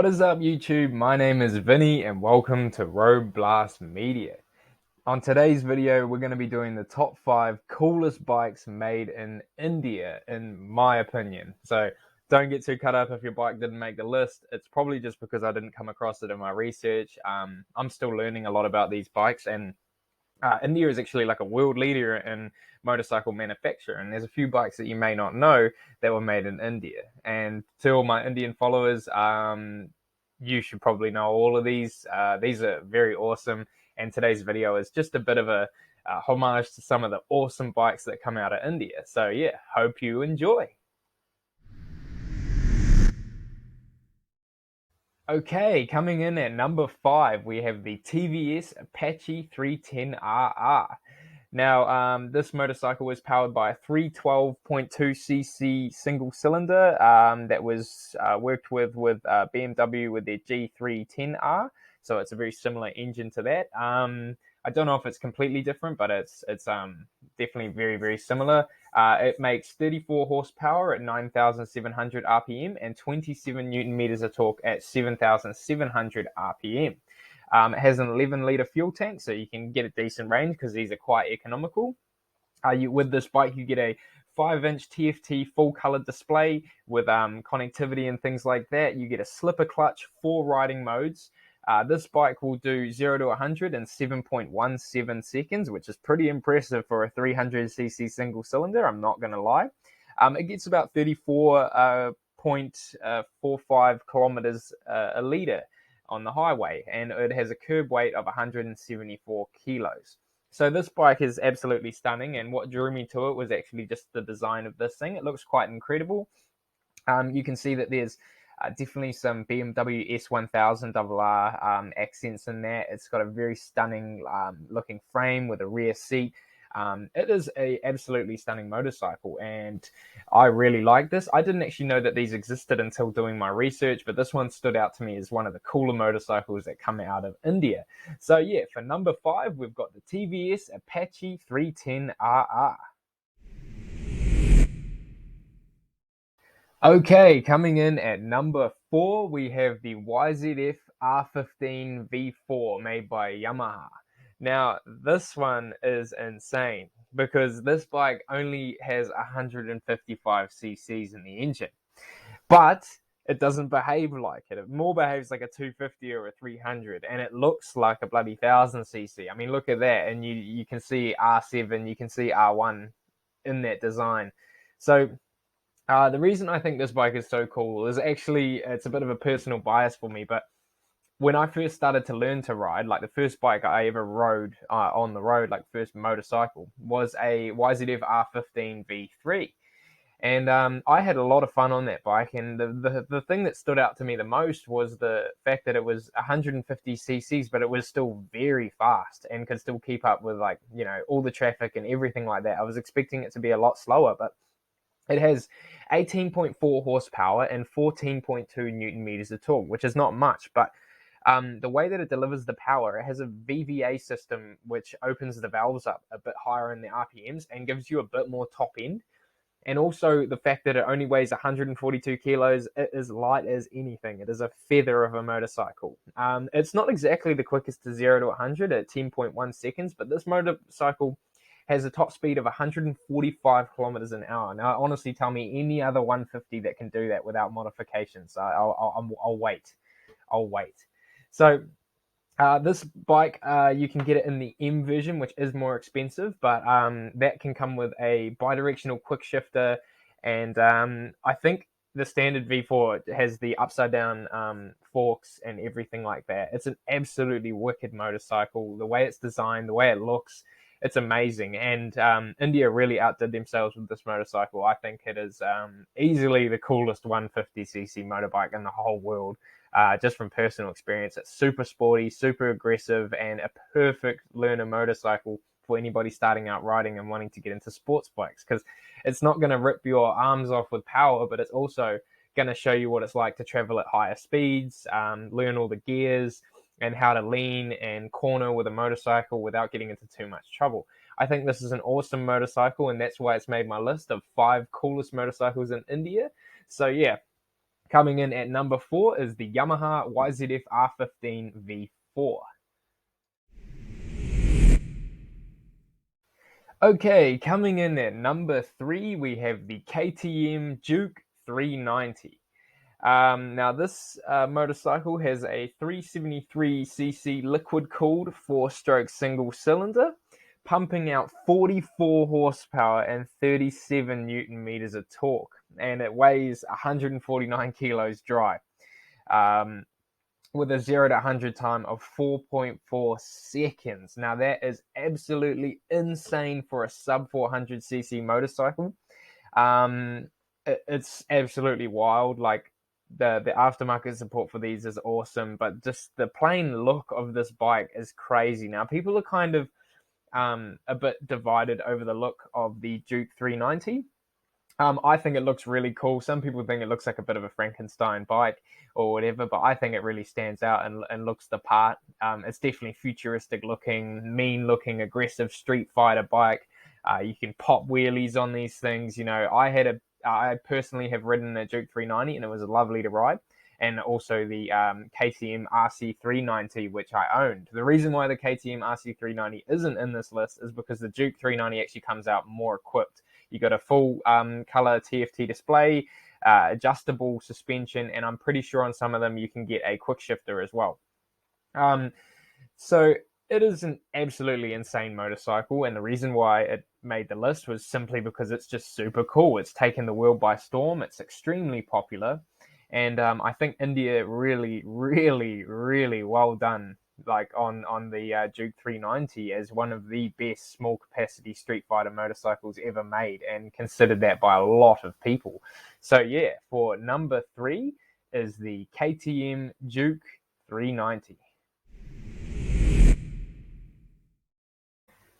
What is up, YouTube? My name is Vinny and welcome to Road Blast Media. On today's video, we're going to be doing the top 5 coolest bikes made in India, in my opinion. So don't get too cut up if your bike didn't make the list. It's probably just because I didn't come across it in my research. I'm still learning a lot about these bikes, and India is actually like a world leader in motorcycle manufacture, and there's a few bikes that you may not know that were made in India. And to all my Indian followers, you should probably know all of these. These are very awesome, and today's video is just a bit of a homage to some of the awesome bikes that come out of India. So yeah, hope you enjoy. Okay, coming in at number 5, we have the TVS Apache 310RR. Now, this motorcycle was powered by a 312.2cc single cylinder that was worked with BMW with their G310R. So it's a very similar engine to that. I don't know if it's completely different, but it's definitely very, very similar. It makes 34 horsepower at 9,700 RPM and 27 Newton meters of torque at 7,700 RPM. It has an 11-litre fuel tank, so you can get a decent range because these are quite economical. With this bike, you get a 5-inch TFT full-color display with connectivity and things like that. You get a slipper clutch, 4 riding modes. This bike will do 0 to 100 in 7.17 seconds, which is pretty impressive for a 300cc single cylinder, I'm not going to lie. It gets about 34.45 kilometers a litre on the highway, and it has a curb weight of 174 kilos. So this bike is absolutely stunning, and what drew me to it was actually just the design of this thing. It looks quite incredible. You can see that there's definitely some BMW S1000 RR accents in there. It's got a very stunning looking frame with a rear seat. It is a absolutely stunning motorcycle, and I really like this. I didn't actually know that these existed until doing my research, but this one stood out to me as one of the cooler motorcycles that come out of India. So yeah, for number 5, we've got the TVS Apache 310RR. Okay, coming in at number 4, we have the YZF R15 V4 made by Yamaha. Now, this one is insane because this bike only has 155 cc's in the engine, but it doesn't behave like it. It more behaves like a 250 or a 300, and it looks like a bloody 1000cc. I mean, look at that, and you can see R7, you can see R1 in that design. So the reason I think this bike is so cool is actually, it's a bit of a personal bias for me, but when I first started to learn to ride, like the first bike I ever rode on the road, like first motorcycle, was a YZF R15 V3. And I had a lot of fun on that bike, and the thing that stood out to me the most was the fact that it was 150 cc's, but it was still very fast and could still keep up with, like, you know, all the traffic and everything like that. I was expecting it to be a lot slower, but it has 18.4 horsepower and 14.2 Newton meters of torque, which is not much, but the way that it delivers the power, it has a VVA system which opens the valves up a bit higher in the RPMs and gives you a bit more top end. And also the fact that it only weighs 142 kilos, it is light as anything. It is a feather of a motorcycle. It's not exactly the quickest to 0 to 100 at 10.1 seconds, but this motorcycle has a top speed of 145 kilometers an hour. Now, honestly, tell me any other 150 that can do that without modifications. I'll wait. I'll wait. So this bike, you can get it in the M version, which is more expensive, but that can come with a bidirectional quick shifter, and I think the standard V4 has the upside down forks and everything like that. It's an absolutely wicked motorcycle. The way it's designed, the way it looks, it's amazing. And India really outdid themselves with this motorcycle. I think it is easily the coolest 150cc motorbike in the whole world. Just from personal experience, it's super sporty, super aggressive, and a perfect learner motorcycle for anybody starting out riding and wanting to get into sports bikes, because it's not going to rip your arms off with power, but it's also going to show you what it's like to travel at higher speeds, learn all the gears and how to lean and corner with a motorcycle without getting into too much trouble. I think this is an awesome motorcycle, and that's why it's made my list of 5 coolest motorcycles in India. So yeah, Coming in at number 4 is the Yamaha YZF R15 V4. Okay, coming in at number 3, we have the KTM Duke 390. Now, this motorcycle has a 373cc liquid-cooled 4-stroke single cylinder, pumping out 44 horsepower and 37 newton meters of torque, and it weighs 149 kilos dry. With a 0 to 100 time of 4.4 seconds. Now, that is absolutely insane for a sub 400cc motorcycle. It's absolutely wild. Like, the aftermarket support for these is awesome, but just the plain look of this bike is crazy. Now, people are kind of a bit divided over the look of the Duke 390. I think it looks really cool. Some people think it looks like a bit of a Frankenstein bike or whatever, but I think it really stands out and looks the part. It's definitely futuristic looking, mean looking, aggressive street fighter bike. You can pop wheelies on these things. You know, I personally have ridden a Duke 390 and it was lovely to ride. And also the KTM RC390, which I owned. The reason why the KTM RC390 isn't in this list is because the Duke 390 actually comes out more equipped. You got a full color TFT display, adjustable suspension, and I'm pretty sure on some of them you can get a quick shifter as well. So it is an absolutely insane motorcycle, and the reason why it made the list was simply because it's just super cool. It's taken the world by storm. It's extremely popular, and I think India really, really, really well done. Like on the Duke 390 as one of the best small capacity street fighter motorcycles ever made, and considered that by a lot of people. So yeah, for number 3 is the KTM Duke 390.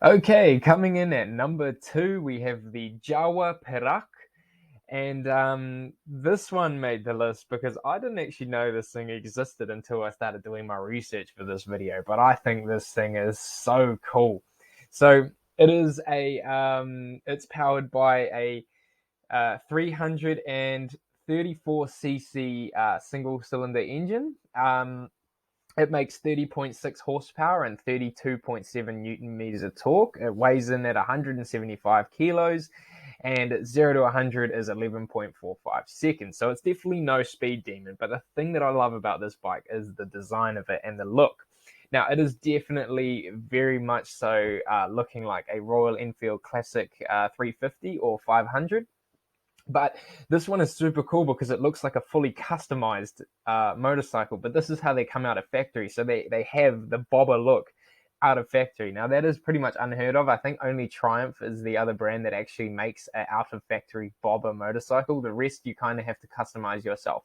Okay, coming in at number 2, we have the JAWA PERAK. And this one made the list because I didn't actually know this thing existed until I started doing my research for this video. But I think this thing is so cool. So it is it's powered by a 334cc single cylinder engine. It makes 30.6 horsepower and 32.7 newton meters of torque. It weighs in at 175 kilos, and 0 to 100 is 11.45 seconds. So it's definitely no speed demon. But the thing that I love about this bike is the design of it and the look. Now, it is definitely very much so looking like a Royal Enfield Classic 350 or 500. But this one is super cool because it looks like a fully customized motorcycle. But this is how they come out of factory. So they have the bobber look out of factory. Now, that is pretty much unheard of. I think only Triumph is the other brand that actually makes an out of factory bobber motorcycle. The rest you kind of have to customize yourself.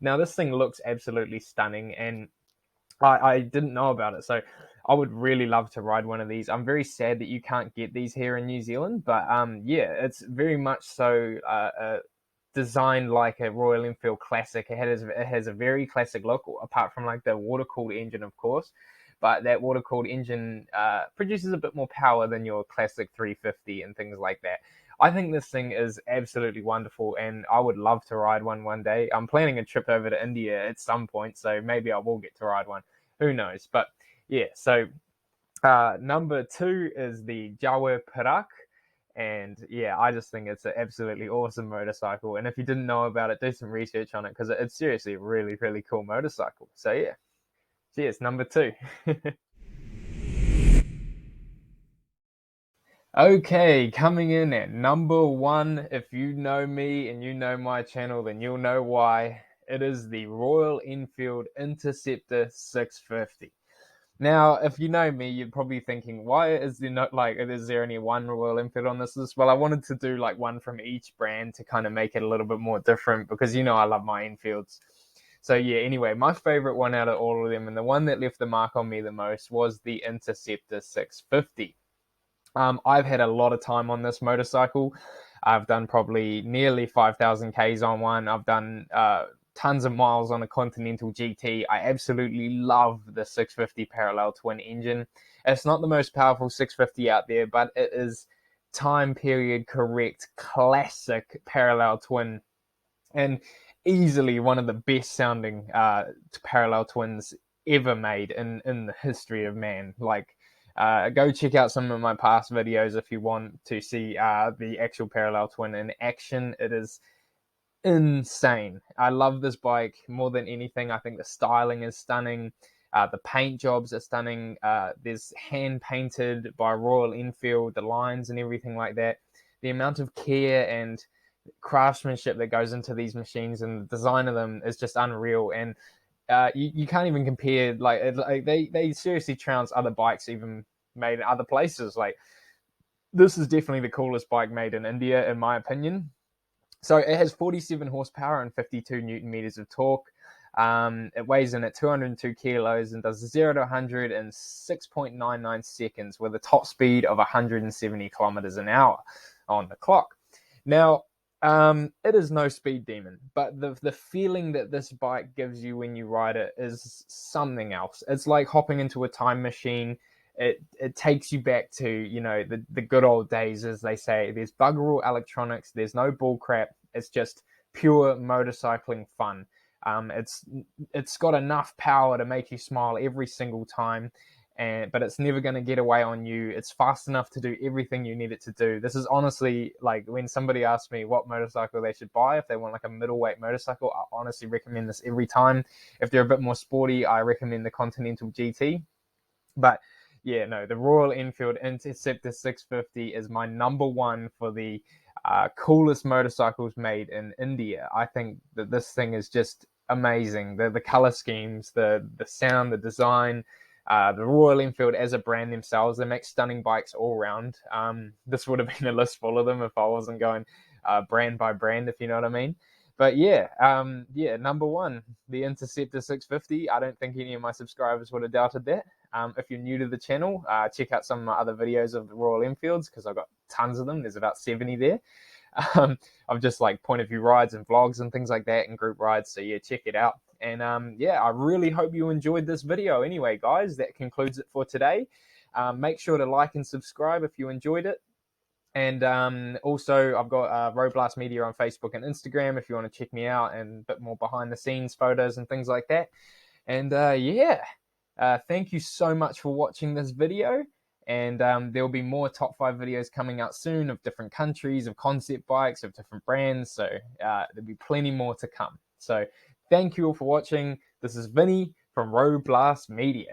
Now, this thing looks absolutely stunning, and I didn't know about it. So I would really love to ride one of these. I'm very sad that you can't get these here in New Zealand, but yeah, it's very much so designed like a Royal Enfield Classic. It has a very classic look, apart from like the water-cooled engine, of course. But that water-cooled engine produces a bit more power than your classic 350 and things like that. I think this thing is absolutely wonderful, and I would love to ride one day. I'm planning a trip over to India at some point, so maybe I will get to ride one. Who knows? But yeah, so number 2 is the JAWA PERAK. And yeah, I just think it's an absolutely awesome motorcycle. And if you didn't know about it, do some research on it because it's seriously a really, really cool motorcycle. So yeah, cheers, number 2. Okay, coming in at number 1, if you know me and you know my channel, then you'll know why. It is the Royal Enfield Interceptor 650. Now, if you know me, you're probably thinking, why is there not like, is there only one Royal Enfield on this list? Well, I wanted to do like one from each brand to kind of make it a little bit more different because you know I love my Enfields. So yeah, anyway, my favorite one out of all of them and the one that left the mark on me the most was the Interceptor 650. I've had a lot of time on this motorcycle. I've done probably nearly 5,000 Ks on one. I've done tons of miles on a Continental GT. I absolutely love the 650 parallel twin engine. It's not the most powerful 650 out there, but it is time period correct classic parallel twin. And easily one of the best sounding parallel twins ever made in the history of man. Like, go check out some of my past videos if you want to see the actual parallel twin in action. It is insane. I love this bike more than anything. I think the styling is stunning. The paint jobs are stunning. There's hand painted by Royal Enfield, the lines and everything like that. The amount of care and craftsmanship that goes into these machines and the design of them is just unreal. And you can't even compare. Like they seriously trounce other bikes even made in other places. Like, this is definitely the coolest bike made in India, in my opinion. So it has 47 horsepower and 52 newton meters of torque. It weighs in at 202 kilos and does 0 to 100 in 6.99 seconds with a top speed of 170 kilometers an hour on the clock. Now, it is no speed demon, but the feeling that this bike gives you when you ride it is something else. It's like hopping into a time machine. It takes you back to, you know, the good old days, as they say. There's bugger all electronics. There's no bull crap. It's just pure motorcycling fun. It's got enough power to make you smile every single time, but it's never going to get away on you. It's fast enough to do everything you need it to do. This is honestly, like, when somebody asks me what motorcycle they should buy, if they want like a middleweight motorcycle, I honestly recommend this every time. If they're a bit more sporty, I recommend the Continental GT. But yeah, no, the Royal Enfield Interceptor 650 is my number one for the coolest motorcycles made in India. I think that this thing is just amazing. The color schemes, the sound, the design, the Royal Enfield as a brand themselves, they make stunning bikes all around. This would have been a list full of them if I wasn't going brand by brand, if you know what I mean. But yeah, number one, the Interceptor 650. I don't think any of my subscribers would have doubted that. If you're new to the channel, check out some of my other videos of the Royal Enfields, because I've got tons of them. There's about 70 there. Of just like point of view rides and vlogs and things like that, and group rides. So yeah, check it out. And yeah, I really hope you enjoyed this video. Anyway, guys, that concludes it for today. Make sure to like and subscribe if you enjoyed it. And also, I've got Road Blast Media on Facebook and Instagram if you want to check me out, and a bit more behind the scenes photos and things like that. And yeah, thank you so much for watching this video. And there'll be more top 5 videos coming out soon of different countries, of concept bikes, of different brands. So there'll be plenty more to come. So thank you all for watching. This is Vinny from Road Blast Media.